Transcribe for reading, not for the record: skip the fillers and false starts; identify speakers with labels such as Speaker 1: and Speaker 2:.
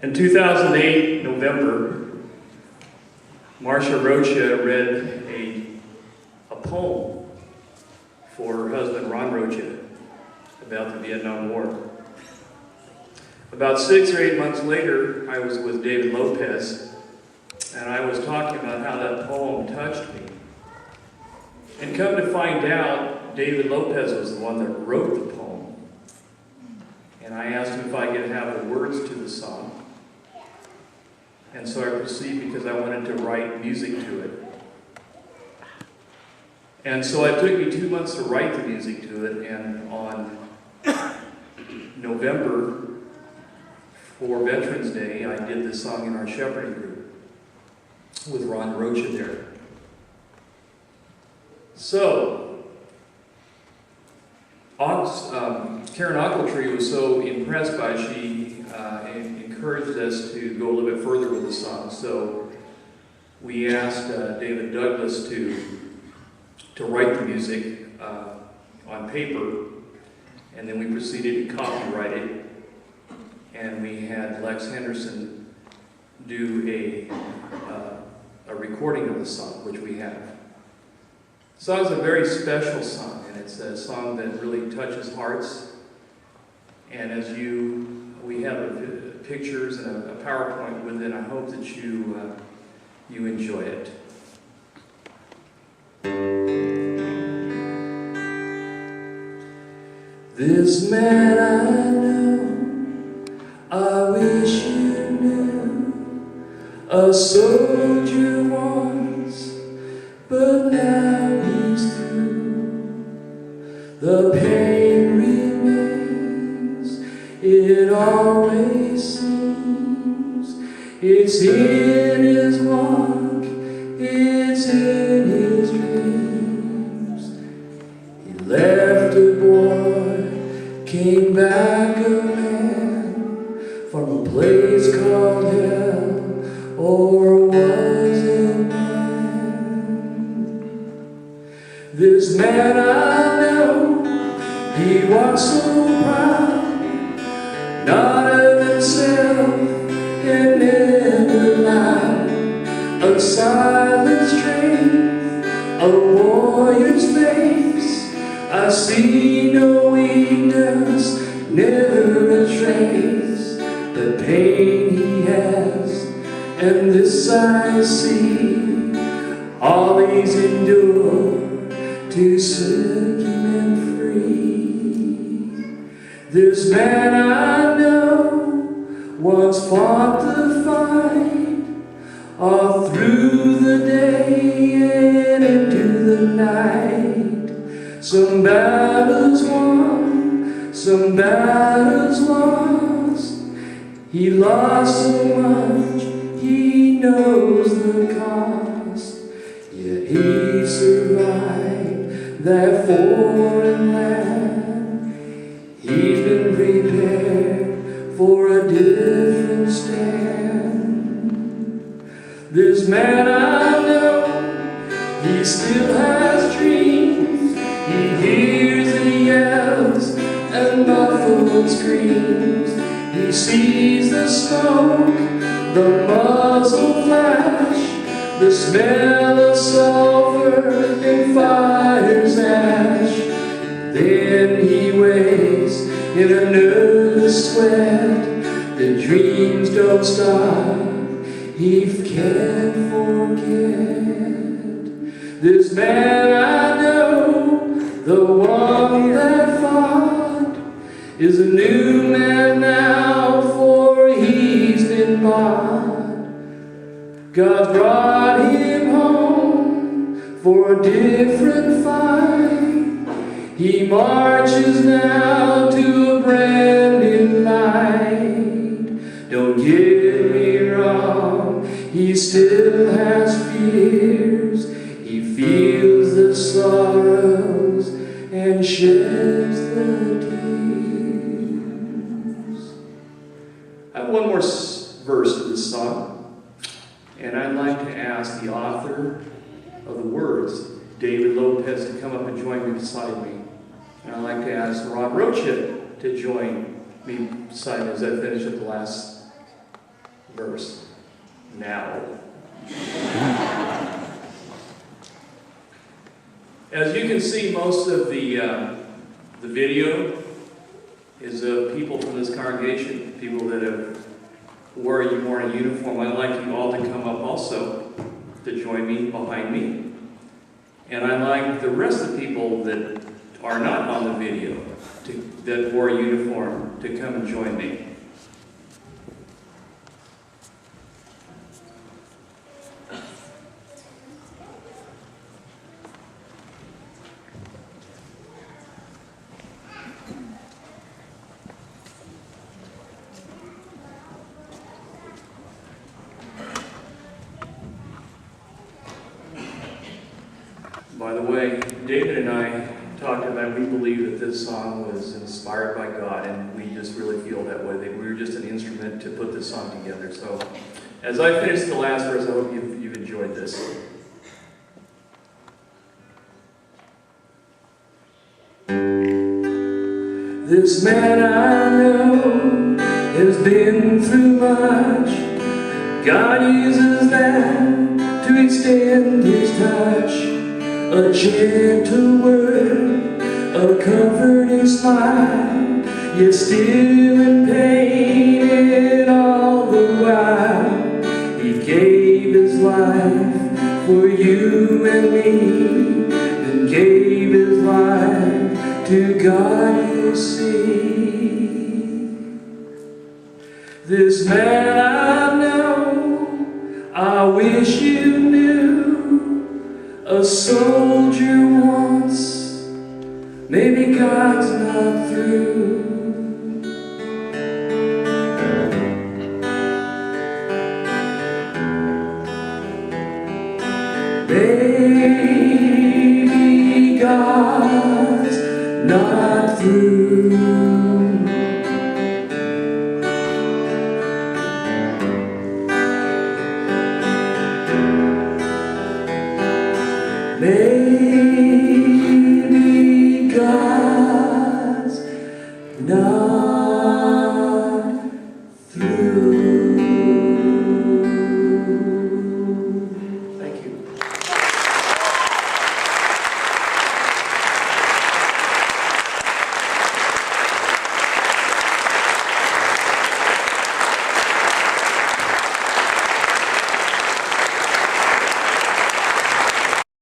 Speaker 1: In 2008, November, Marcia Rocha read a poem for her husband, Ron Rocha, about the Vietnam War. About 6 or 8 months later, I was with David Lopez, and I was talking about how that poem touched me. And come to find out, David Lopez was the one that wrote the poem. And I asked him if I could have the words to the song. And so I proceeded because I wanted to write music to it. And so it took me 2 months to write the music to it, and on November, for Veterans Day, I did this song in our shepherding group with Ron Rocha there. So, Karen Ochiltree was so impressed by it, she encouraged us to go a little bit further with the song. So we asked David Douglas to write the music on paper, and then we proceeded to copyright it. And we had Lex Henderson do a recording of the song, which we have. The song is a very special song, and it's a song that really touches hearts. And as we have pictures and a PowerPoint with it, I hope that you enjoy it. This man I know, I wish you knew, a soldier once, but now he's through. The pain remains, it always seems. It's in his walk, it's in his dreams. He left a boy, came back a man, from a place called hell, or was it man? This man I know, he was so proud, not of himself, and never lied. A silent strength, a warrior's face. I see no weakness, never a trace. The pain he has, and this I see, all he's endured to set him free. This man I know once fought the fight, all through the day and into the night. Some battles won, some battles lost. He lost so much, he knows the cost. Yet he survived that foreign land. He's been prepared for a different stand. This man I know, he still has dreams. He hears the yells and muffled screams. He sees the smoke, the muzzle flash, the smell of sulfur and fire's ash. Then he wakes in a nervous sweat. The dreams don't stop, he can't forget. This man I know, the one that fought, is a new man now, for he's been bought. God brought him home for a different fight. He marches now to a brand new light. Don't get me wrong, he still has fears. He feels the sorrows and sheds the tears. I have one more verse to this song, and I'd like to ask the author of the words, David Lopez, to come up and join me beside me. And I'd like to ask Ron Rocha to join me beside me as I finish up the last verse. Now. As you can see, most of the video is of people from this congregation, people that have worn a uniform. I'd like you all to come up also to join me behind me. And I'd like the rest of the people that are not on the video, that wore a uniform, to come and join me. By the way, David and I talked about, we believe that this song was inspired by God, and we just really feel that way, that we were just an instrument to put this song together. So, as I finish the last verse, I hope you've enjoyed this. This man I know has been through much. God uses that to extend His touch. A gentle word, a comforting smile, yet still in pain, and all the while He gave His life for you and me, and gave His life to God, you see. This man I know, I wish you knew. A soldier once, maybe God's not through. Maybe God's not through. Maybe God's not